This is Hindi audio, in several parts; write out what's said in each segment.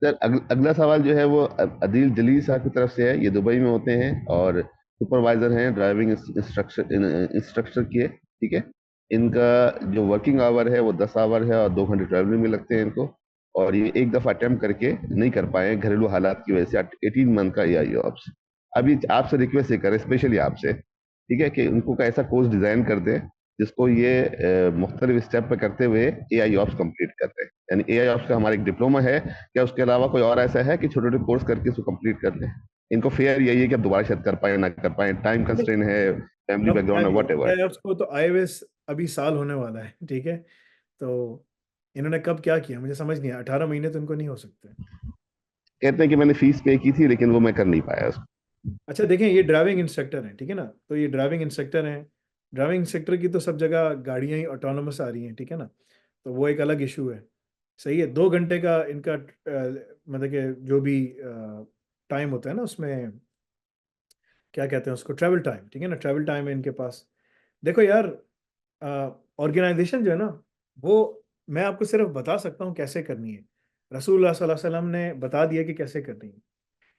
सर अगला सवाल जो है वो अदील जलील साहब की तरफ से है। ये दुबई में होते हैं और सुपरवाइजर हैं ड्राइविंग इंस्ट्रक्टर की है, ठीक है। इनका जो वर्किंग आवर है वो 10 आवर है और 2 घंटे ट्रैवलिंग में लगते हैं इनको। और ये एक दफा अटेम्प्ट करके नहीं कर पाए घरेलू हालात की वजह से। 18 मंथ का ए आई ऑप्स। अभी आपसे रिक्वेस्ट ये करें, स्पेशली आपसे, ठीक है, कि उनको का ऐसा कोर्स डिजाइन कर दें जिसको ये मुख्तलिफ स्टेप पे करते हुए ए आई ऑप्स कंप्लीट करते हैं। यानी ए आई ऑप्स का हमारा एक डिप्लोमा है, क्या उसके अलावा कोई और ऐसा है कि छोटे छोटे कोर्स करके इसको कंप्लीट कर लें? इनको फेयर यही है कि अब दोबारा शायद कर पाए ना कर पाए, टाइम कंस्ट्रेन है, फैमिली अब क्या बैकग्राउंड है, है, वट एवर। एआईऑप्स को तो आईओएस अभी साल होने वाला है, ठीक है। तो इन्होंने कब क्या किया मुझे समझ नहीं आया, 18 महीने तो इनको नहीं हो सकते। कहते हैं कि मैंने फीस पे की थी लेकिन वो मैं कर नहीं पाया उसको। अच्छा देखें, ये ड्राइविंग इंस्ट्रक्टर हैं, ठीक है ना, तो ये ड्राइविंग इंस्ट्रक्टर हैं। ड्राइविंग इंस्ट्रक्टर की तो सब जगह गाड़ियां ही ऑटोनोमस आ रही हैं, ठीक है ना। तो वो एक अलग इशू है। सही है, 2 घंटे का इनका मतलब कि जो भी टाइम होता है ना उसमें, क्या कहते हैं उसको, ट्रैवल टाइम, ठीक है ना, ट्रैवल टाइम है इनके पास। देखो यार, ऑर्गेनाइजेशन जो है ना, वो मैं आपको सिर्फ बता सकता हूँ कैसे करनी है। रसूलुल्लाह सल्लल्लाहु अलैहि वसल्लम ने बता दिया कि कैसे करनी है।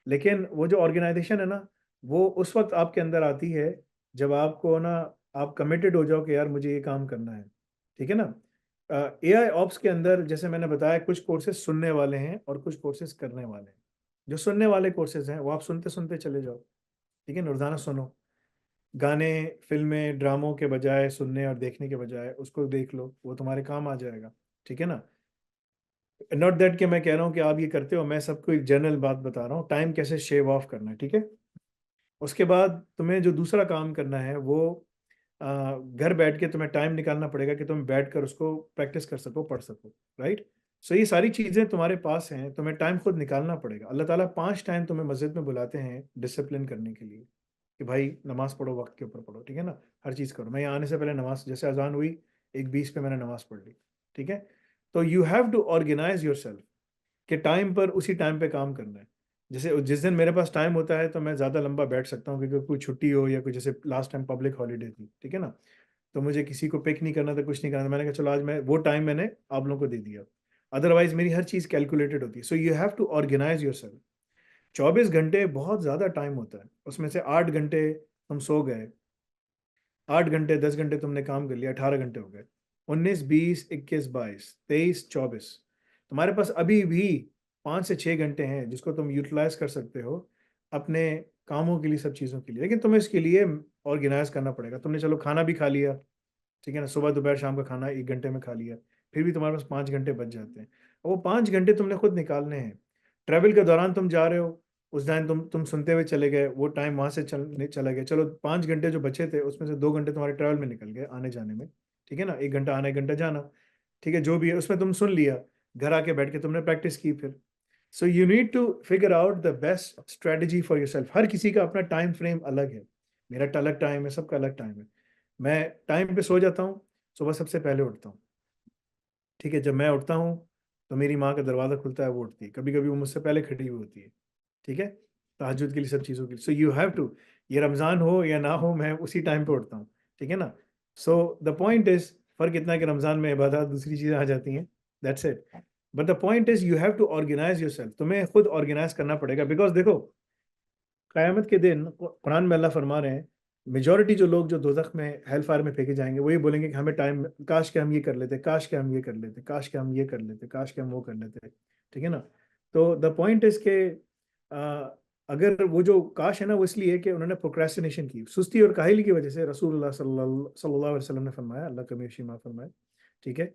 लेकिन वो जो ऑर्गेनाइजेशन है ना, वो उस वक्त आपके अंदर आती है जब आपको ना, आप कमिटेड हो जाओ कि यार मुझे ये काम करना है, ठीक है ना। ए आई ऑप्स के अंदर जैसे मैंने बताया, कुछ कोर्सेज सुनने वाले हैं और कुछ कोर्सेज करने वाले हैं। जो सुनने वाले कोर्सेज हैं वो आप सुनते सुनते चले जाओ, ठीक है ना, रोजाना सुनो। गाने, फिल्में, ड्रामों के बजाय, सुनने और देखने के बजाय उसको देख लो, वो तुम्हारे काम आ जाएगा, ठीक है ना। नॉट दैट कि मैं कह रहा हूँ कि आप ये करते हो, मैं सबको एक जनरल बात बता रहा हूँ, टाइम कैसे शेव ऑफ करना है, ठीक है। उसके बाद तुम्हें जो दूसरा काम करना है वो घर बैठ के तुम्हें टाइम निकालना पड़ेगा कि तुम बैठ कर उसको प्रैक्टिस कर सको, पढ़ सको, राइट। सो ये सारी चीज़ें तुम्हारे पास हैं, तुम्हें टाइम खुद निकालना पड़ेगा। अल्लाह ताला 5 टाइम तुम्हें मस्जिद में बुलाते हैं डिसिप्लिन करने के लिए, कि भाई नमाज पढ़ो, वक्त के ऊपर पढ़ो, ठीक है ना। हर चीज़ करो। मैं यहाँ आने से पहले नमाज, जैसे अजान हुई 1:20 पे मैंने नमाज पढ़ ली, ठीक है। तो you have to organise yourself कि टाइम पर उसी टाइम पे काम करना है। जैसे जिस दिन मेरे पास टाइम होता है तो मैं ज़्यादा लंबा बैठ सकता हूँ, क्योंकि कोई छुट्टी हो या कोई, जैसे लास्ट टाइम पब्लिक हॉलीडे थी, ठीक है ना। तो मुझे किसी को पिक नहीं करना था, कुछ नहीं करना था, मैंने कहा चलो आज मैं वो टाइम मैंने आप लोगों को दे दिया। अदरवाइज मेरी हर चीज़ कैलकुलेटेड होती है। So you have to organise yourself. 24 घंटे बहुत ज़्यादा टाइम होता है, उसमें से 8 घंटे तुम सो गए, 8 घंटे 10 घंटे तुमने काम कर लिया, 18 घंटे हो गए। 19 20 21 22 23 24, तुम्हारे पास अभी भी 5 से 6 घंटे हैं जिसको तुम यूटिलाइज कर सकते हो अपने कामों के लिए, सब चीज़ों के लिए। लेकिन तुम्हें इसके लिए ऑर्गेनाइज करना पड़ेगा। तुमने चलो खाना भी खा लिया, ठीक है ना, सुबह दोपहर शाम का खाना 1 घंटे में खा लिया, फिर भी तुम्हारे पास 5 घंटे बच जाते हैं। और वो 5 घंटे तुमने खुद निकालने हैं। ट्रैवल के दौरान तुम जा रहे हो, उस टाइम तुम सुनते हुए चले गए, वो टाइम वहां से चला गया, चलो 5 घंटे जो बचे थे उसमें से 2 घंटे तुम्हारे ट्रैवल में निकल गए आने जाने में, ठीक है ना, 1 घंटा आना 1 घंटा जाना, ठीक है, जो भी है उसमें तुम सुन लिया। घर आके बैठ के तुमने प्रैक्टिस की फिर। So you need to figure out the best strategy for yourself. हर किसी का अपना टाइम फ्रेम अलग है। मेरा अलग टाइम है, सबका अलग टाइम है। मैं टाइम पे सो जाता हूँ, सुबह सबसे पहले उठता हूँ, ठीक है। जब मैं उठता हूँ तो मेरी माँ का दरवाज़ा खुलता है, वो उठती है, कभी कभी वो मुझसे पहले खड़ी हुई होती है, ठीक है, तहज्जुद के लिए, सब चीज़ों के लिए। सो यू हैव टू, ये रमज़ान हो या ना हो, मैं उसी टाइम पे उठता हूँ, ठीक है ना। सो द पॉइंट इज़, फ़र्क इतना है कि रमज़ान में इबादत दूसरी चीज़ें आ जाती हैं, that's it. But the point is you have to organise yourself. तुम्हें खुद ऑर्गेनाइज करना पड़ेगा, बिकॉज देखो, क़यामत के दिन कुरान में अल्लाह फरमा रहे हैं, मेजॉरिटी जो लोग जो दोज़ख में, हेल फायर में फेंके जाएंगे, वो ये बोलेंगे कि हमें टाइम, काश के हम ये कर लेते, काश के हम ये कर लेते, काश के हम ये कर लेते, काश के हम वो कर लेते, ठीक है ना। तो द पॉइंट इज के अगर वो जो काश है ना, वो इसलिए कि उन्होंने प्रोक्रेस्टिनेशन की, सुस्ती और काहिली की वजह से। रसूलुल्लाह सल्लल्लाहु अलैहि वसल्लम ने फरमाया, अल्लाह का मेशी माफ़ फरमाए, ठीक है,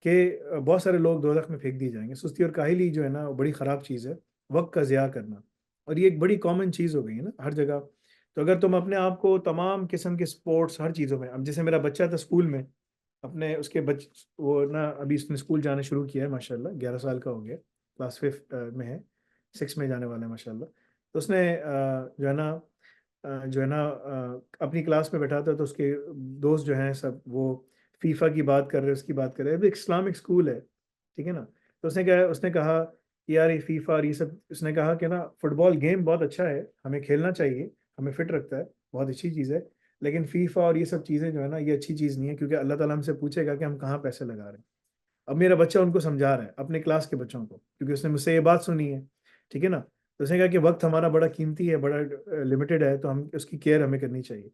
कि बहुत सारे लोग दोज़ख में फेंक दिए जाएंगे। सुस्ती और काहिली जो है ना, वो बड़ी ख़राब चीज़ है, वक्त का ज़िया करना। और ये एक बड़ी कॉमन चीज़ हो गई है ना हर जगह। तो अगर तुम अपने आप को तमाम किस्म के स्पोर्ट्स, हर चीज़ों में, अब जैसे मेरा बच्चा था स्कूल में, अपने उसके वो ना अभी उसने स्कूल जाना शुरू किया है माशाल्लाह, 11 साल का हो गया, क्लास 5 में है, 6 में जाने वाला है माशाल्लाह। तो उसने जो है ना, अपनी क्लास में बैठा था, तो उसके दोस्त जो हैं सब वो फीफा की बात कर रहे हैं, उसकी बात कर रहे हैं। अभी इस्लामिक स्कूल है, ठीक है ना। तो उसने कहा कि यार ये फीफा और ये सब, उसने कहा कि ना फुटबॉल गेम बहुत अच्छा है, हमें खेलना चाहिए, हमें फिट रखता है, बहुत अच्छी चीज़ है। लेकिन फीफा और ये सब चीज़ें जो है ना, ये अच्छी चीज़ नहीं है, क्योंकि अल्लाह ताला हमसे पूछेगा कि हम कहाँ पैसे लगा रहे हैं। अब मेरा बच्चा उनको समझा रहा है, अपने क्लास के बच्चों को, क्योंकि उसने मुझसे ये बात सुनी है, ठीक है ना। तो उसने कहा कि वक्त हमारा बड़ा कीमती है, बड़ा लिमिटेड है, तो हम उसकी केयर हमें करनी चाहिए।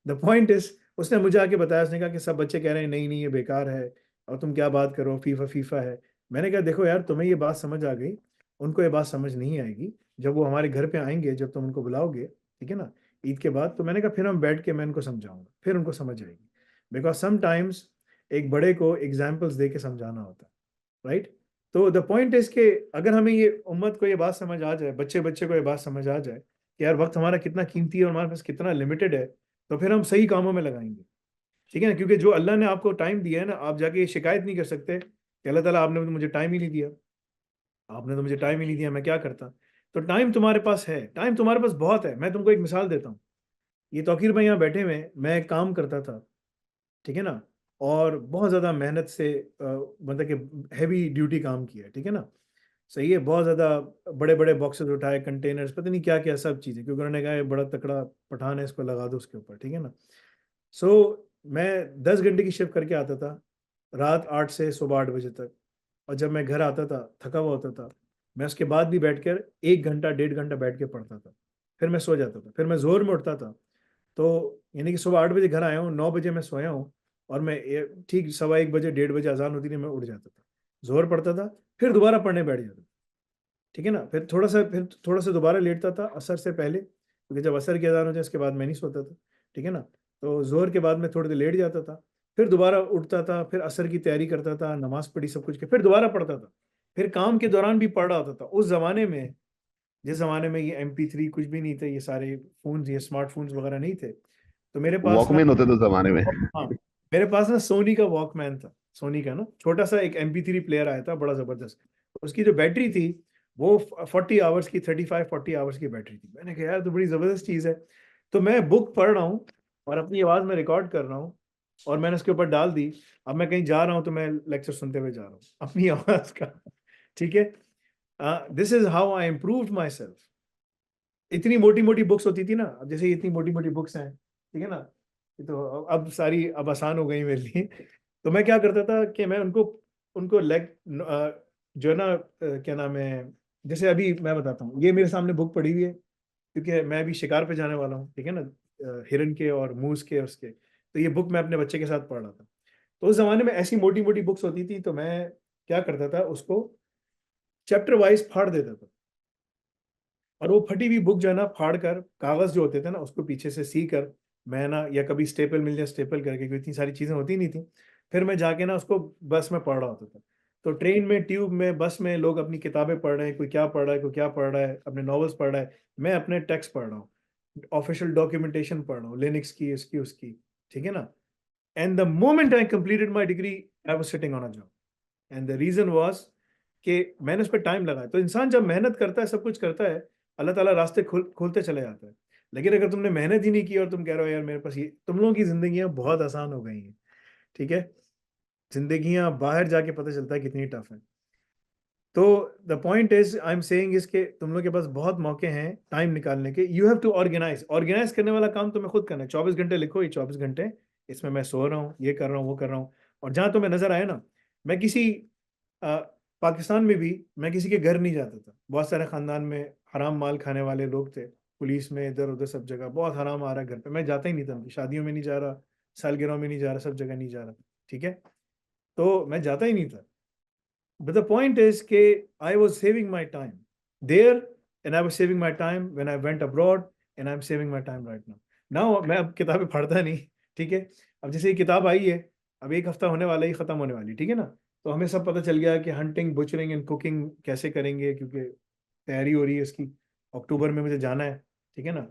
द पॉइंट इज, उसने मुझे आके बताया, उसने कहा कि सब बच्चे कह रहे हैं नहीं नहीं ये बेकार है, और तुम क्या बात करो, फीफा फीफा है। मैंने कहा देखो यार, तुम्हें ये बात समझ आ गई, उनको ये बात समझ नहीं आएगी। जब वो हमारे घर पे आएंगे, जब तुम उनको बुलाओगे, ठीक है ना, ईद के बाद, तो मैंने कहा फिर हम बैठ के मैं उनको समझाऊंगा, फिर उनको समझ आएगी। बिकॉज समटाइम्स एक बड़े को एग्जाम्पल्स दे के समझाना होता है, राइट। तो द पॉइंट इज कि अगर हमें ये उम्मत को ये बात समझ आ जाए, बच्चे बच्चे को ये बात समझ आ जाए कि यार वक्त हमारा कितना कीमती है और हमारे पास कितना लिमिटेड है, तो फिर हम सही कामों में लगाएंगे, ठीक है ना। क्योंकि जो अल्लाह ने आपको टाइम दिया है ना, आप जाके ये शिकायत नहीं कर सकते कि अल्लाह ताला आपने तो मुझे टाइम ही नहीं दिया, आपने तो मुझे टाइम ही नहीं दिया, मैं क्या करता। तो टाइम तुम्हारे पास है, टाइम तुम्हारे पास बहुत है। मैं तुमको एक मिसाल देता हूँ। ये तौकीर भाई यहाँ बैठे हुए हैं, मैं एक काम करता था, ठीक है ना, और बहुत ज़्यादा मेहनत से मतलब कि हैवी ड्यूटी काम किया है, ठीक है ना, सही है, बहुत ज़्यादा बड़े बड़े बॉक्सेस उठाए, कंटेनर्स, पता नहीं क्या क्या सब चीज़ें, क्योंकि उन्होंने कहा ये बड़ा तकड़ा पठान है, इसको लगा दो उसके ऊपर, ठीक है ना। सो मैं 10 घंटे की शिफ्ट करके आता था, रात 8 से सुबह 8 बजे तक। और जब मैं घर आता था थका हुआ होता था, मैं उसके बाद भी बैठकर 1 घंटा 1.5 घंटा बैठ के पढ़ता था, फिर मैं सो जाता था, फिर मैं जोर में उठता था। तो यानी कि सुबह 8 बजे घर आया हूँ, 9 बजे मैं सोया हूँ, और मैं ठीक 1:15 1 बजे अजान होती थी, मैं उठ जाता था, जोर पड़ता था, फिर दोबारा पढ़ने बैठ जाता था, ठीक है ना। फिर थोड़ा सा दोबारा लेटता था असर से पहले, क्योंकि जब असर की अजान हो जाए उसके बाद मैं नहीं सोता था, ठीक है ना। तो जोर के बाद मैं थोड़ी देर लेट जाता था, फिर दोबारा उठता था, फिर असर की तैयारी करता था, नमाज पढ़ी, सब कुछ किया, फिर दोबारा पढ़ता था, फिर काम के दौरान भी पढ़ रहा होता था। उस जमाने में, जिस जमाने में ये MP3 कुछ भी नहीं थे, ये सारे फोन, ये स्मार्टफोन्स वगैरह नहीं थे, तो मेरे पास ना, वॉकमैन होते थे उस जमाने में। हाँ, मेरे पास ना सोनी का वॉकमैन था, सोनी का ना छोटा सा एक MP3 प्लेयर आया था, बड़ा जबरदस्त। उसकी जो बैटरी थी वो 40 आवर्स की, 35-40 आवर्स की बैटरी थी। मैंने कहा यार तो बड़ी जबरदस्त चीज़ है। तो मैं बुक पढ़ रहा हूँ और अपनी आवाज़ में रिकॉर्ड कर रहा हूँ, और मैंने उसके ऊपर डाल दी। अब मैं कहीं जा रहा हूँ तो मैं लेक्चर सुनते हुए जा रहा हूँ अपनी आवाज़ का, ठीक है। This is how I improve my self. इतनी मोटी मोटी बुक्स होती थी ना, अब जैसे इतनी मोटी मोटी बुक्स हैं, ठीक है ना, ये तो अब सारी अब आसान हो गई मेरे लिए। तो मैं क्या करता था कि मैं उनको उनको लेग जो है ना, क्या नाम है, जैसे अभी मैं बताता हूँ, ये मेरे सामने बुक पड़ी हुई है, क्योंकि मैं अभी शिकार पे जाने वाला हूँ, ठीक है ना, हिरन के और मूस के उसके। तो ये बुक मैं अपने बच्चे के साथ पढ़ रहा था। तो उस जमाने में ऐसी मोटी मोटी बुक्स होती थी, तो मैं क्या करता था, उसको चैप्टर वाइज फाड़ देता था, और वो फटी हुई बुक जो है ना, फाड़ कर कागज जो होते थे ना, उसको पीछे से सी कर, मैं ना, या कभी स्टेपल मिल जाए स्टेपल करके, क्योंकि इतनी सारी चीजें होती नहीं थी, फिर मैं जाके ना उसको बस में पढ़ रहा होता था। तो ट्रेन में, ट्यूब में, बस में लोग अपनी किताबें पढ़ रहे हैं, कोई क्या पढ़ रहा है, कोई क्या पढ़ रहा है, अपने नॉवेल्स पढ़ रहा है, मैं अपने टेक्स्ट पढ़ रहा हूँ, ऑफिशियल डॉक्यूमेंटेशन पढ़ रहा हूँ, लिनक्स की, इसकी उसकी, ठीक है ना। And the moment I completed my degree, I was sitting on a job. And the reason was कि मैंने उस पर टाइम लगाया। तो इंसान जब मेहनत करता है, सब कुछ करता है, अल्लाह ताला रास्ते खोलते चले जाता है। लेकिन अगर तुमने मेहनत ही नहीं की और तुम कह रहे हो यार मेरे पास ये, तुम लोगों की जिंदगियां बहुत आसान हो गई हैं, ठीक है। जिंदगियां बाहर जाके पता चलता है कितनी टफ है। तो the point is, I am saying is के तुम लोग के पास बहुत मौके हैं टाइम निकालने के। You have to organise, organise करने वाला काम तुम्हें खुद करना है। 24 घंटे लिखो, ये 24 घंटे इसमें मैं सो रहा हूँ, ये कर रहा हूँ, वो कर रहा हूँ। और जहां तुम्हें नजर आए ना, मैं किसी अ, पाकिस्तान में भी मैं किसी के घर नहीं जाता था। बहुत सारे खानदान में हराम माल खाने वाले लोग थे, पुलिस में, इधर उधर सब जगह बहुत हराम आ रहा है घर पे, मैं जाता ही नहीं था। उनकी शादियों में नहीं जा रहा, सालगिरहों में नहीं जा रहा, सब जगह नहीं जा रहा, ठीक है। तो मैं जाता ही नहीं था। But the point is कि I was saving my time there, and I was saving my time when I went abroad, and I'm saving my time right now. Now मैं अब किताबें पढ़ता नहीं, ठीक है। अब जैसे ये किताब आई है, अब 1 हफ्ता होने वाला ही, खत्म होने वाली, ठीक है ना। तो हमें सब पता चल गया कि हंटिंग, बुचरिंग एंड कुकिंग कैसे करेंगे, क्योंकि तैयारी हो रही है इसकी। अक्टूबर में मुझे जाना है, ठीक है ना।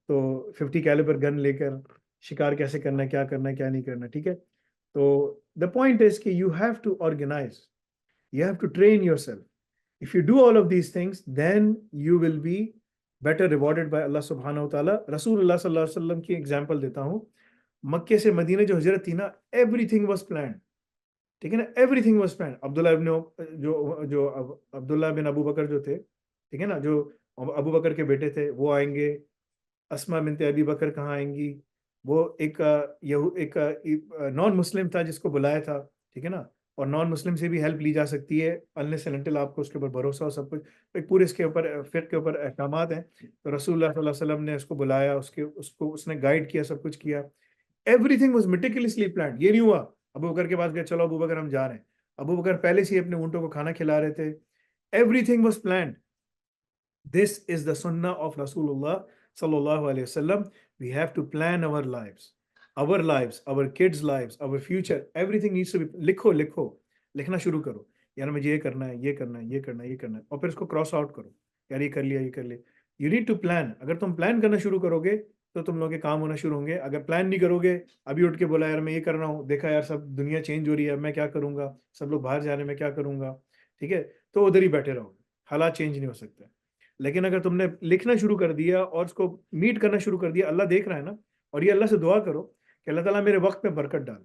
तो 50 कैलिबर गन लेकर शिकार कैसे करना है, क्या करना है, क्या नहीं करना, ठीक है। तो द पॉइंट इज कि you have to organise, you have to train yourself. If you do all of these things, then you will be better rewarded by Allah subhanahu wa ta'ala. Rasulullah sallallahu alaihi wasallam की एग्जांपल देता हूँ। मक्के से मदीने जो हिजरत थी ना, एवरीथिंग वाज प्लान्ड, ठीक है ना, एवरीथिंग वाज प्लान्ड। अब्दुल्ला बिन अबू बकर जो थे, ठीक है ना, जो अबू बकर के बेटे थे, वो आएंगे। अस्मा बिनते अबी बकर कहाँ आएंगी, वो एक नॉन मुस्लिम था जिसको बुलाया था, ठीक है ना। और नॉन मुस्लिम से भी हेल्प ली जा सकती है, अनलेस एंड अनटिल आपको उसके ऊपर भरोसा हो सब कुछ। एक पूरे इसके ऊपर फिर के ऊपर अहकामात हैं। तो रसूलुल्लाह सल्लल्लाहु अलैहि वसल्लम ने उसको बुलाया, उसको उसने गाइड किया, सब कुछ किया। Everything was meticulously planned. ये नहीं हुआ अबू बकर के पास गए, चलो अबू बकर हम जा रहे हैं। अबू बकर पहले से ही अपने ऊँटों को खाना खिला रहे थे। Everything was planned. This is the sunnah of Rasulullah sallallahu alaihi wasallam. We have to plan our lives, our kids' lives, our future. Everything needs to be लिखो लिखना शुरू करो। यार मुझे ये करना है, ये करना है, ये करना है, ये करना है, और फिर इसको क्रॉस आउट करो। यार ये कर लिया, ये कर लिया। You need to plan. अगर तुम प्लान करना शुरू करोगे तो तुम लोगों के काम होना शुरू होंगे। अगर प्लान नहीं करोगे, अभी उठ के बोला यार मैं ये कर रहा हूँ, देखा यार सब दुनिया चेंज हो रही है, मैं क्या करूंगा, सब लोग बाहर जा रहे हैं, मैं क्या करूंगा, ठीक है, तो उधर ही बैठे रहोगे, हालात चेंज नहीं हो सकते। लेकिन अगर तुमने लिखना शुरू कर दिया और उसको मीट करना शुरू कर दिया, अल्लाह देख रहा है ना। और ये अल्लाह से दुआ करो कि अल्लाह ताला मेरे वक्त में बरकत डाल,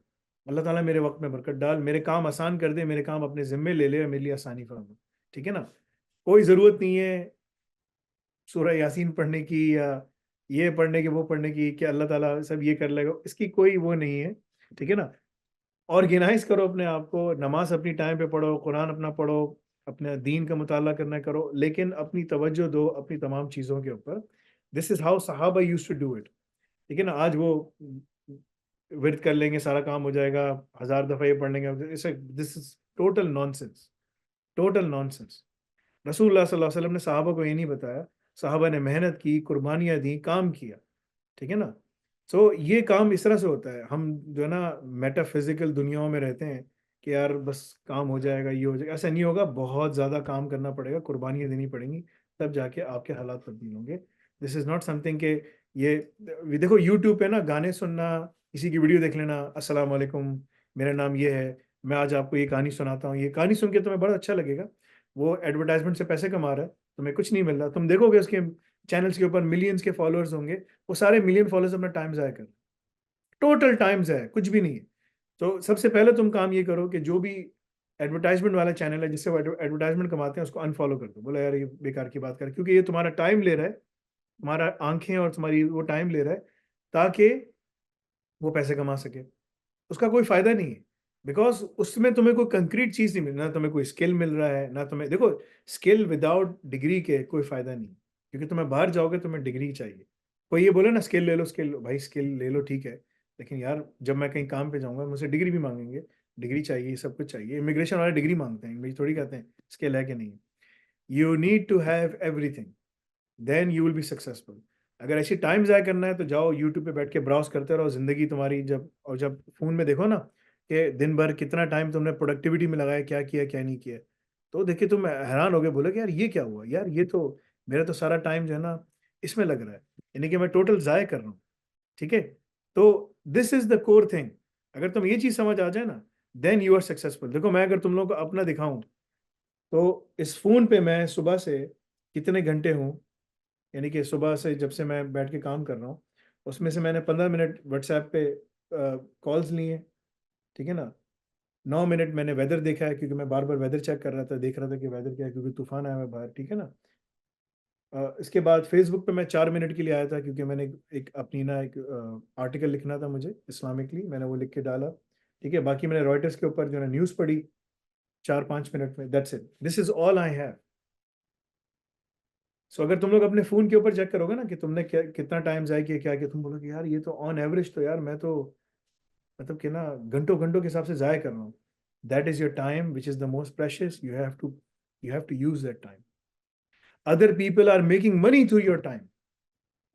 अल्लाह ताला मेरे वक्त में बरकत डाल, मेरे काम आसान कर दे, मेरे काम अपने जिम्मे ले ले, मेरे लिए आसानी फरमा। ठीक है ना। कोई ज़रूरत नहीं है सूरह यासीन पढ़ने की या ये पढ़ने की वो पढ़ने की कि अल्लाह ताला सब ये कर लेगा, इसकी कोई वो नहीं है। ठीक है ना। ऑर्गेनाइज करो अपने आप को, नमाज अपनी टाइम पे पढ़ो, कुरान अपना पढ़ो, अपने दीन का मुताला करना करो, लेकिन अपनी तवज्जो दो अपनी तमाम चीज़ों के ऊपर। दिस इज हाउ सहाबा यूज्ड टू डू इट। ठीक है ना। आज वो विर्द कर लेंगे, सारा काम हो जाएगा, 1000 दफ़ा ये पढ़ लेंगे, this is total nonsense, total nonsense. रसूलुल्लाह सल्लल्लाहु अलैहि वसल्लम ने सहाबा को ये नहीं बताया। सहाबा ने मेहनत की, कुर्बानियाँ दी, काम किया। ठीक है ना। सो ये काम इस तरह से होता है। हम जो है ना मेटाफिजिकल दुनियाओं में रहते हैं कि यार बस काम हो जाएगा, ये हो जाएगा, ऐसा नहीं होगा। बहुत ज़्यादा काम करना पड़ेगा, कुर्बानियाँ देनी पड़ेंगी, तब जाके आपके हालात तब्दील होंगे। दिस इज़ नॉट समथिंग के ये देखो यूट्यूब पे ना गाने सुनना, किसी की वीडियो देख लेना, अस्सलाम वालेकुम मेरा नाम ये है, मैं आज आपको ये कहानी सुनाता हूँ, ये कहानी सुन के तुम्हें बड़ा अच्छा लगेगा। वो एडवर्टाइजमेंट से पैसे कमा रहा है, तुम्हें कुछ नहीं मिल रहा। तुम देखोगे उसके चैनल्स के ऊपर मिलियंस के फॉलोअर्स होंगे, वो सारे मिलियन फॉलोअर्स अपना टाइम ज़ाया कर, टोटल टाइम ज़ाया, कुछ भी नहीं है। तो सबसे पहले तुम काम ये करो कि जो भी एडवर्टाइजमेंट वाला चैनल है जिससे वो एडवर्टाइजमेंट कमाते हैं, उसको अनफॉलो कर दो। बोला यार ये बेकार की बात कर, क्योंकि ये तुम्हारा टाइम ले रहा है, तुम्हारा आंखें और तुम्हारी वो टाइम ले रहा है, ताकि वो पैसे कमा सके। उसका कोई फायदा नहीं है, बिकॉज उसमें तुम्हें कोई कंक्रीट चीज़ नहीं मिल रहा, ना तुम्हें कोई स्किल मिल रहा है, ना तुम्हें, देखो स्किल विदाउट डिग्री के कोई फायदा नहीं, क्योंकि तुम्हें बाहर जाओगे तुम्हें डिग्री चाहिए। कोई ये बोले ना स्किल ले लो, स्किल भाई स्किल ले लो ठीक है, लेकिन यार जब मैं कहीं काम पे जाऊंगा मुझसे डिग्री भी मांगेंगे, डिग्री चाहिए, सब कुछ चाहिए। इमिग्रेशन वाले डिग्री मांगते हैं, मुझे थोड़ी कहते हैं स्किल है कि नहीं। You need to have everything, then you will be successful. अगर ऐसी टाइम ज़ाया करना है तो जाओ यूट्यूब पे बैठ के ब्राउज करते रहो ज़िंदगी तुम्हारी। जब फ़ोन में देखो ना कि दिन भर कितना टाइम तुमने प्रोडक्टिविटी में लगाया, क्या किया क्या नहीं किया, तो देखिए तुम हैरान हो गए, बोले कि यार ये क्या हुआ, यार ये तो मेरा तो सारा टाइम जो है ना इसमें लग रहा है, यानी कि मैं टोटल ज़ाया कर रहा हूँ। ठीक है। तो this is the core thing. अगर तुम ये चीज़ समझ आ जाए ना, देन यू आर सक्सेसफुल। देखो मैं अगर तुम लोगों को अपना दिखाऊं, तो इस फ़ोन पे मैं सुबह से कितने घंटे हूँ, यानी कि सुबह से जब से मैं बैठ के काम कर रहा हूँ, उसमें से मैंने 15 मिनट व्हाट्सएप पे कॉल्स लिए। ठीक है ना। 9 मिनट मैंने वेदर देखा है, क्योंकि मैं बार बार वेदर चेक कर रहा था, देख रहा था कि वेदर क्या है, क्योंकि तूफान आया हुआ है बाहर। ठीक है ना। इसके बाद फेसबुक पे मैं 4 मिनट के लिए आया था, क्योंकि मैंने एक अपनी ना एक आर्टिकल लिखना था मुझे इस्लामिकली, मैंने वो लिख के डाला। ठीक है। बाकी मैंने रॉयटर्स के ऊपर जो है न्यूज़ पढ़ी 4-5 मिनट में, that's it, this is all I have. So अगर तुम लोग अपने फोन के ऊपर चेक करोगे ना कि तुमने क्या कितना टाइम जाया किया, क्या किया, तुम बोलोगे यार ये तो ऑन एवरेज तो यार मैं तो मतलब कि ना घंटों घंटों के हिसाब से जाया कर रहा हूँ। That is your time which is the most precious. You have to use that time. Other people are making money through your time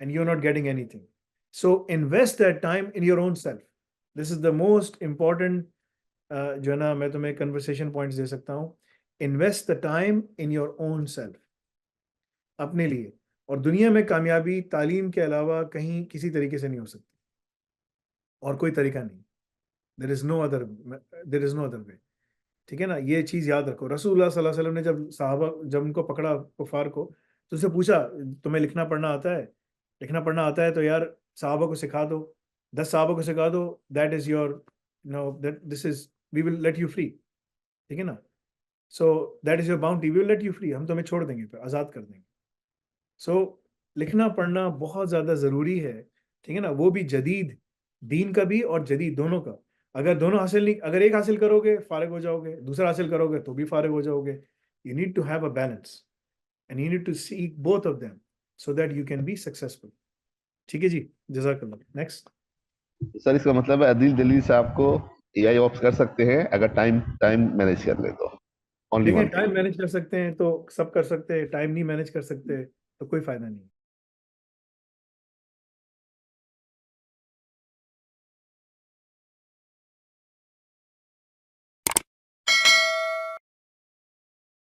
and you are not getting anything. So invest that time in your own self. This is the most important जो है ना, मैं तुम्हें कन्वर्सेशन पॉइंट्स दे सकता हूँ। Invest the time in your own self, अपने लिए। और दुनिया में कामयाबी तालीम के अलावा कहीं किसी तरीके से नहीं हो सकती, और कोई तरीका नहीं। There is no other way. ठीक है ना। ये चीज़ याद रखो। रसूलुल्लाह सल्लल्लाहु अलैहि वसल्लम ने जब साहबा जब उनको पकड़ा कुफार को, तो उससे पूछा तुम्हें लिखना पढ़ना आता है? लिखना पढ़ना आता है तो यार साहबा को सिखा दो, 10 साहबा को सिखा दो, that is your no that this is we will let you free. ठीक है ना। So that is your bounty, we will let you free, हम तुम्हें छोड़ देंगे, फिर आज़ाद कर देंगे। सो लिखना पढ़ना बहुत ज़्यादा ज़रूरी है। ठीक है ना। वो भी जदीद दीन का भी और जदीद दोनों का। अगर दोनों हासिल नहीं, अगर एक हासिल करोगे फारिग हो जाओगे, दूसरा हासिल करोगे तो भी फारिग हो जाओगे। You need to have a balance and you need to seek both of them so that you can be successful. ठीक है जी, जजाकल्लाह। नेक्स्ट। सर इसका मतलब है अदील जलील साहब को एआई ऑप्स कर सकते हैं अगर टाइम टाइम मैनेज कर ले तो, ओनली देखें, वन थिंग। टाइम मैनेज कर सकते हैं तो सब कर सकते हैं, टाइम नहीं मैनेज कर सकते तो कोई फायदा नहीं।